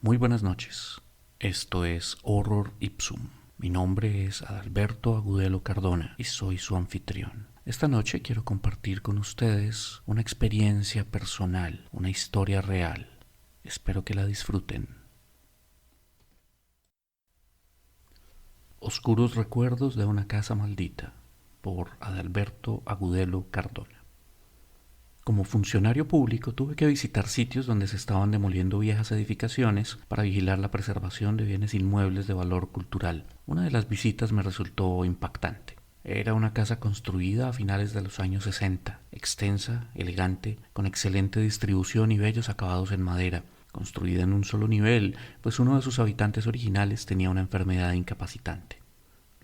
Muy buenas noches. Esto es Horror Ipsum. Mi nombre es Adalberto Agudelo Cardona y soy su anfitrión. Esta noche quiero compartir con ustedes una experiencia personal, una historia real. Espero que la disfruten. Oscuros recuerdos de una casa maldita, por Adalberto Agudelo Cardona. Como funcionario público tuve que visitar sitios donde se estaban demoliendo viejas edificaciones para vigilar la preservación de bienes inmuebles de valor cultural. Una de las visitas me resultó impactante. Era una casa construida a finales de los años 60, extensa, elegante, con excelente distribución y bellos acabados en madera, construida en un solo nivel, pues uno de sus habitantes originales tenía una enfermedad incapacitante.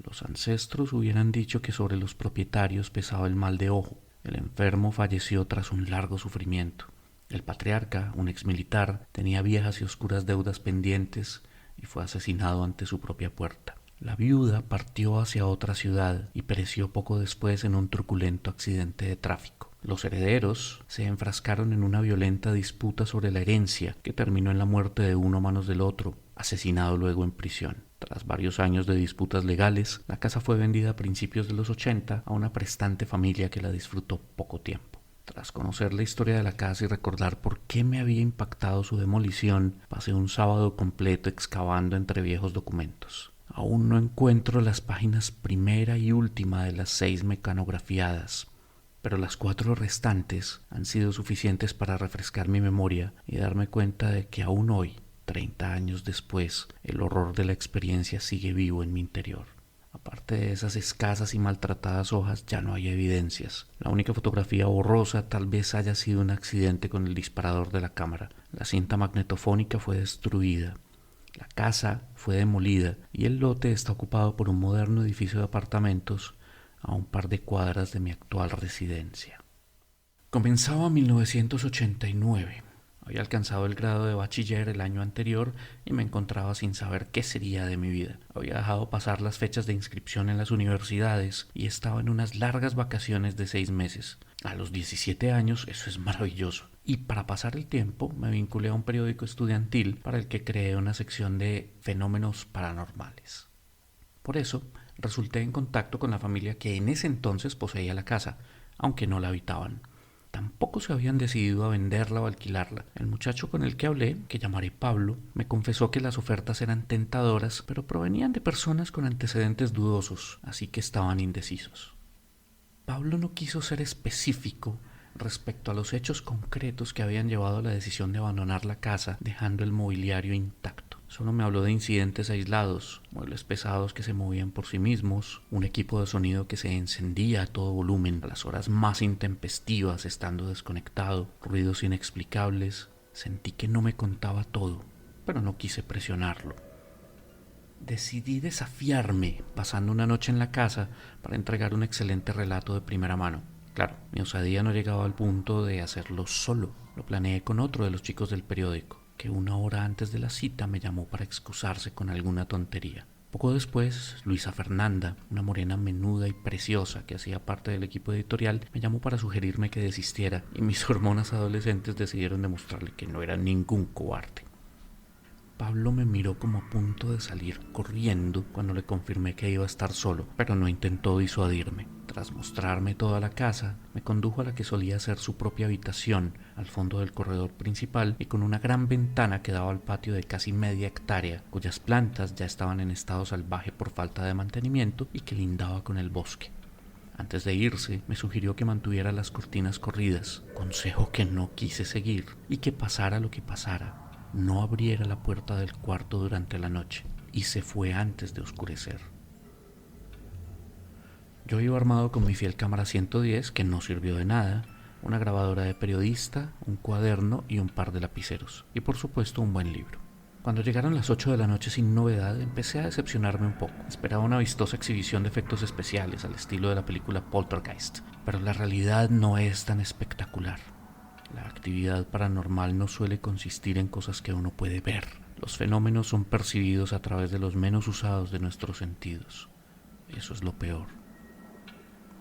Los ancestros hubieran dicho que sobre los propietarios pesaba el mal de ojo. El enfermo falleció tras un largo sufrimiento. El patriarca, un exmilitar, tenía viejas y oscuras deudas pendientes y fue asesinado ante su propia puerta. La viuda partió hacia otra ciudad y pereció poco después en un truculento accidente de tráfico. Los herederos se enfrascaron en una violenta disputa sobre la herencia que terminó en la muerte de uno a manos del otro, asesinado luego en prisión. Tras varios años de disputas legales, la casa fue vendida a principios de los 80 a una prestante familia que la disfrutó poco tiempo. Tras conocer la historia de la casa y recordar por qué me había impactado su demolición, pasé un sábado completo excavando entre viejos documentos. Aún no encuentro las páginas primera y última de las 6 mecanografiadas, pero las 4 restantes han sido suficientes para refrescar mi memoria y darme cuenta de que aún hoy, 30 años después, el horror de la experiencia sigue vivo en mi interior. Aparte de esas escasas y maltratadas hojas, ya no hay evidencias. La única fotografía borrosa tal vez haya sido un accidente con el disparador de la cámara. La cinta magnetofónica fue destruida. La casa fue demolida y el lote está ocupado por un moderno edificio de apartamentos a un par de cuadras de mi actual residencia. Comenzaba 1989. Había alcanzado el grado de bachiller el año anterior y me encontraba sin saber qué sería de mi vida. Había dejado pasar las fechas de inscripción en las universidades y estaba en unas largas vacaciones de 6 meses. A los 17 años eso es maravilloso. Y para pasar el tiempo me vinculé a un periódico estudiantil para el que creé una sección de fenómenos paranormales. Por eso resulté en contacto con la familia que en ese entonces poseía la casa, aunque no la habitaban. Tampoco se habían decidido a venderla o alquilarla. El muchacho con el que hablé, que llamaré Pablo, me confesó que las ofertas eran tentadoras, pero provenían de personas con antecedentes dudosos, así que estaban indecisos. Pablo no quiso ser específico respecto a los hechos concretos que habían llevado a la decisión de abandonar la casa, dejando el mobiliario intacto. Solo me habló de incidentes aislados, muebles pesados que se movían por sí mismos, un equipo de sonido que se encendía a todo volumen a las horas más intempestivas estando desconectado, ruidos inexplicables. Sentí que no me contaba todo, pero no quise presionarlo. Decidí desafiarme pasando una noche en la casa para entregar un excelente relato de primera mano. Claro, mi osadía no llegaba al punto de hacerlo solo. Lo planeé con otro de los chicos del periódico, que una hora antes de la cita me llamó para excusarse con alguna tontería. Poco después, Luisa Fernanda, una morena menuda y preciosa que hacía parte del equipo editorial, me llamó para sugerirme que desistiera, y mis hormonas adolescentes decidieron demostrarle que no era ningún cobarde. Pablo me miró como a punto de salir corriendo cuando le confirmé que iba a estar solo, pero no intentó disuadirme. Tras mostrarme toda la casa, me condujo a la que solía ser su propia habitación, al fondo del corredor principal y con una gran ventana que daba al patio de casi media hectárea, cuyas plantas ya estaban en estado salvaje por falta de mantenimiento y que lindaba con el bosque. Antes de irse, me sugirió que mantuviera las cortinas corridas, consejo que no quise seguir, y que pasara lo que pasara, no abriera la puerta del cuarto durante la noche, y se fue antes de oscurecer. Yo iba armado con mi fiel cámara 110, que no sirvió de nada, una grabadora de periodista, un cuaderno y un par de lapiceros, y por supuesto un buen libro. Cuando llegaron las 8 de la noche sin novedad, empecé a decepcionarme un poco. Esperaba una vistosa exhibición de efectos especiales al estilo de la película Poltergeist, pero la realidad no es tan espectacular. La actividad paranormal no suele consistir en cosas que uno puede ver. Los fenómenos son percibidos a través de los menos usados de nuestros sentidos. Eso es lo peor.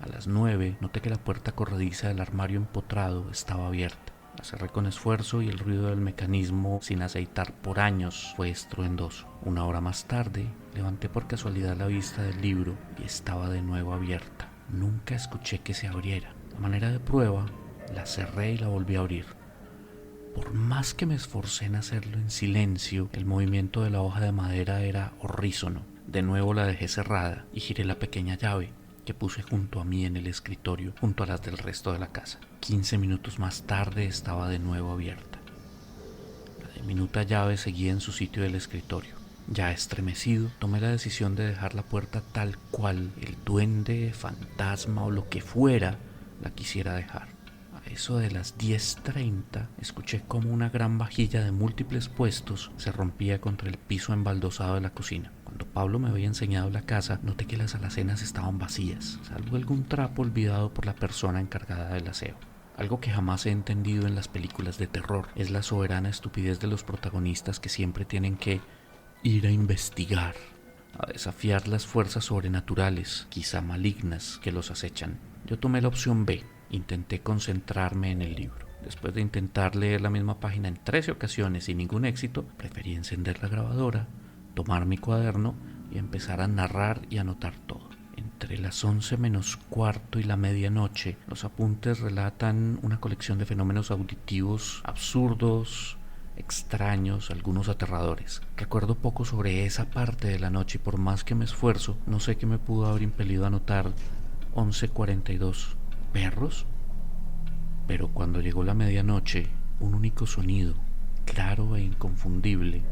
A las 9 noté que la puerta corrediza del armario empotrado estaba abierta. La cerré con esfuerzo y el ruido del mecanismo sin aceitar por años fue estruendoso. Una hora más tarde, levanté por casualidad la vista del libro y estaba de nuevo abierta. Nunca escuché que se abriera. A manera de prueba, la cerré y la volví a abrir. Por más que me esforcé en hacerlo en silencio, el movimiento de la hoja de madera era horrísono. De nuevo la dejé cerrada y giré la pequeña llave que puse junto a mí en el escritorio, junto a las del resto de la casa. 15 minutos más tarde estaba de nuevo abierta. La diminuta llave seguía en su sitio del escritorio. Ya estremecido, tomé la decisión de dejar la puerta tal cual el duende, fantasma o lo que fuera la quisiera dejar. A eso de las 10:30 escuché como una gran vajilla de múltiples puestos se rompía contra el piso embaldosado de la cocina. Cuando Pablo me había enseñado la casa, noté que las alacenas estaban vacías, salvo algún trapo olvidado por la persona encargada del aseo. Algo que jamás he entendido en las películas de terror es la soberana estupidez de los protagonistas que siempre tienen que ir a investigar, a desafiar las fuerzas sobrenaturales, quizá malignas, que los acechan. Yo tomé la opción B. Intenté concentrarme en el libro. Después de intentar leer la misma página en 13 ocasiones sin ningún éxito, preferí encender la grabadora, tomar mi cuaderno y empezar a narrar y anotar todo. Entre las 11 menos cuarto y la medianoche, los apuntes relatan una colección de fenómenos auditivos absurdos, extraños, algunos aterradores. Recuerdo poco sobre esa parte de la noche y por más que me esfuerzo, no sé qué me pudo haber impedido anotar 11:42. ¿Perros? Pero cuando llegó la medianoche, un único sonido, claro e inconfundible,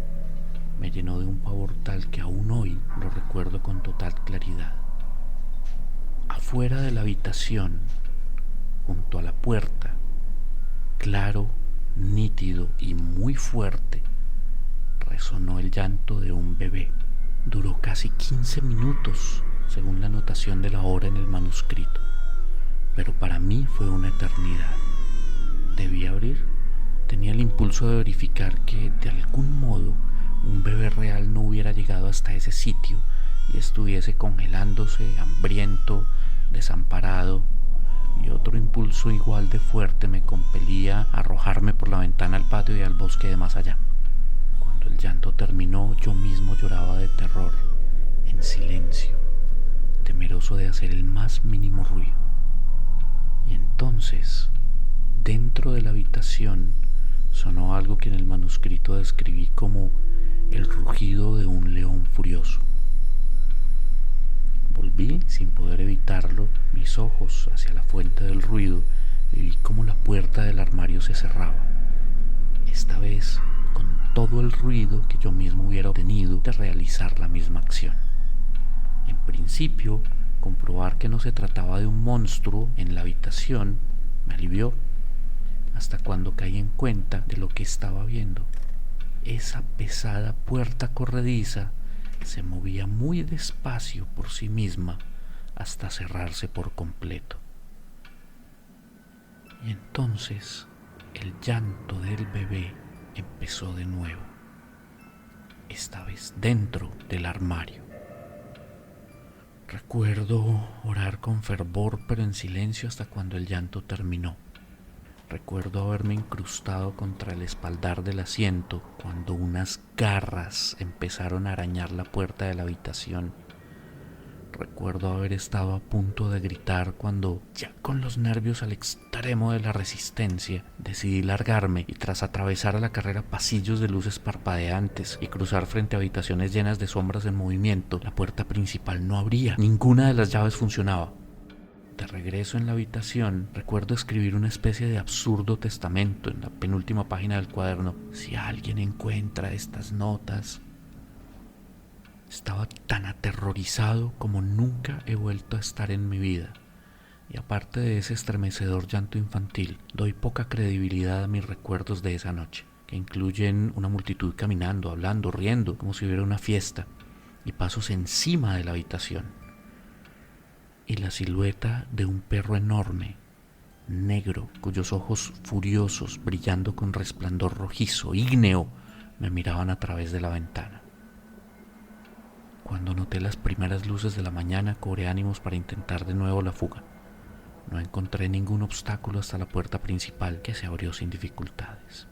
me llenó de un pavor tal que aún hoy lo recuerdo con total claridad. Afuera de la habitación, junto a la puerta, claro, nítido y muy fuerte, resonó el llanto de un bebé. Duró casi 15 minutos, según la anotación de la hora en el manuscrito. Pero para mí fue una eternidad. Debí abrir. Tenía el impulso de verificar que, de algún modo, un bebé real no hubiera llegado hasta ese sitio y estuviese congelándose, hambriento, desamparado. Y otro impulso igual de fuerte me compelía a arrojarme por la ventana al patio y al bosque de más allá. Cuando el llanto terminó, yo mismo lloraba de terror, en silencio, temeroso de hacer el más mínimo ruido. Y entonces, dentro de la habitación, sonó algo que en el manuscrito describí como el rugido de un león furioso. Volví, sin poder evitarlo, mis ojos hacia la fuente del ruido y vi cómo la puerta del armario se cerraba. Esta vez, con todo el ruido que yo mismo hubiera obtenido de realizar la misma acción. En principio, comprobar que no se trataba de un monstruo en la habitación me alivió, hasta cuando caí en cuenta de lo que estaba viendo. Esa pesada puerta corrediza se movía muy despacio por sí misma hasta cerrarse por completo. Y entonces el llanto del bebé empezó de nuevo, esta vez dentro del armario. Recuerdo orar con fervor pero en silencio hasta cuando el llanto terminó. Recuerdo haberme incrustado contra el espaldar del asiento cuando unas garras empezaron a arañar la puerta de la habitación. Recuerdo haber estado a punto de gritar cuando, ya con los nervios al extremo de la resistencia, decidí largarme y tras atravesar a la carrera pasillos de luces parpadeantes y cruzar frente a habitaciones llenas de sombras en movimiento, la puerta principal no abría, ninguna de las llaves funcionaba. De regreso en la habitación, recuerdo escribir una especie de absurdo testamento en la penúltima página del cuaderno. Si alguien encuentra estas notas. Estaba tan aterrorizado como nunca he vuelto a estar en mi vida. Y aparte de ese estremecedor llanto infantil, doy poca credibilidad a mis recuerdos de esa noche, que incluyen una multitud caminando, hablando, riendo, como si hubiera una fiesta, y pasos encima de la habitación. Y la silueta de un perro enorme, negro, cuyos ojos furiosos, brillando con resplandor rojizo, ígneo, me miraban a través de la ventana. Cuando noté las primeras luces de la mañana, cobré ánimos para intentar de nuevo la fuga. No encontré ningún obstáculo hasta la puerta principal, que se abrió sin dificultades.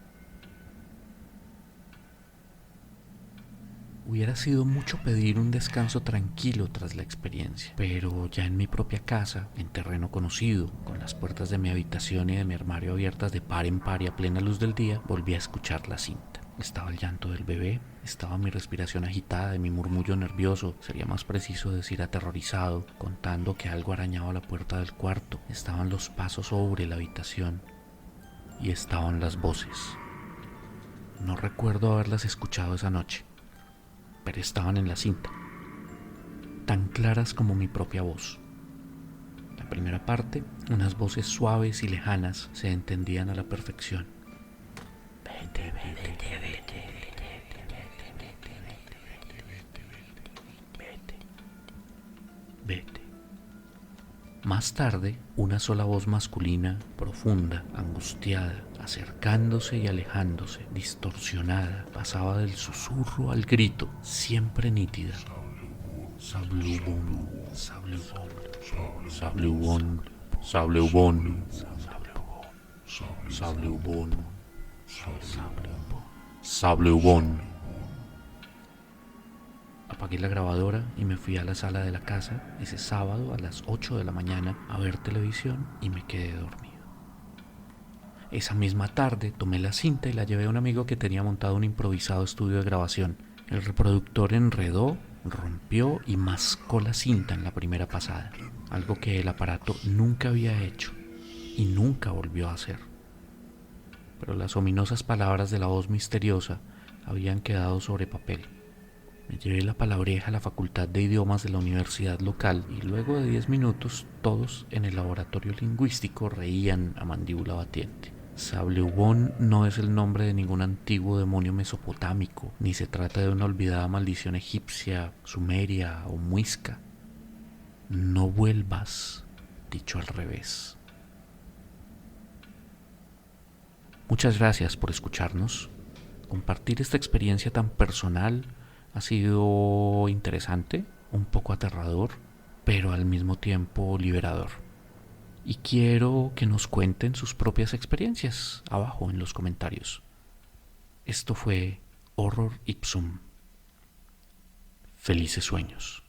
Hubiera sido mucho pedir un descanso tranquilo tras la experiencia, pero ya en mi propia casa, en terreno conocido, con las puertas de mi habitación y de mi armario abiertas de par en par y a plena luz del día, volví a escuchar la cinta. Estaba el llanto del bebé, estaba mi respiración agitada y mi murmullo nervioso, sería más preciso decir aterrorizado, contando que algo arañaba la puerta del cuarto. Estaban los pasos sobre la habitación y estaban las voces. No recuerdo haberlas escuchado esa noche, pero estaban en la cinta, tan claras como mi propia voz. La primera parte, unas voces suaves y lejanas, se entendían a la perfección. Vete, vete, vete, vete, vete. Más tarde, una sola voz masculina, profunda, angustiada, acercándose y alejándose, distorsionada, pasaba del susurro al grito, siempre nítida. Sablubón, sablubón, sablubón, sablubón, sablubón, sablubón. Apagué la grabadora y me fui a la sala de la casa ese sábado a las 8 de la mañana a ver televisión y me quedé dormido. Esa misma tarde tomé la cinta y la llevé a un amigo que tenía montado un improvisado estudio de grabación. El reproductor enredó, rompió y mascó la cinta en la primera pasada, algo que el aparato nunca había hecho y nunca volvió a hacer. Pero las ominosas palabras de la voz misteriosa habían quedado sobre papel. Me llevé la palabreja a la Facultad de Idiomas de la universidad local y luego de 10 minutos todos en el laboratorio lingüístico reían a mandíbula batiente. Sablubón no es el nombre de ningún antiguo demonio mesopotámico, ni se trata de una olvidada maldición egipcia, sumeria o muisca. No vuelvas, dicho al revés. Muchas gracias por escucharnos. Compartir esta experiencia tan personal ha sido interesante, un poco aterrador, pero al mismo tiempo liberador. Y quiero que nos cuenten sus propias experiencias abajo en los comentarios. Esto fue Horror Ipsum. Felices sueños.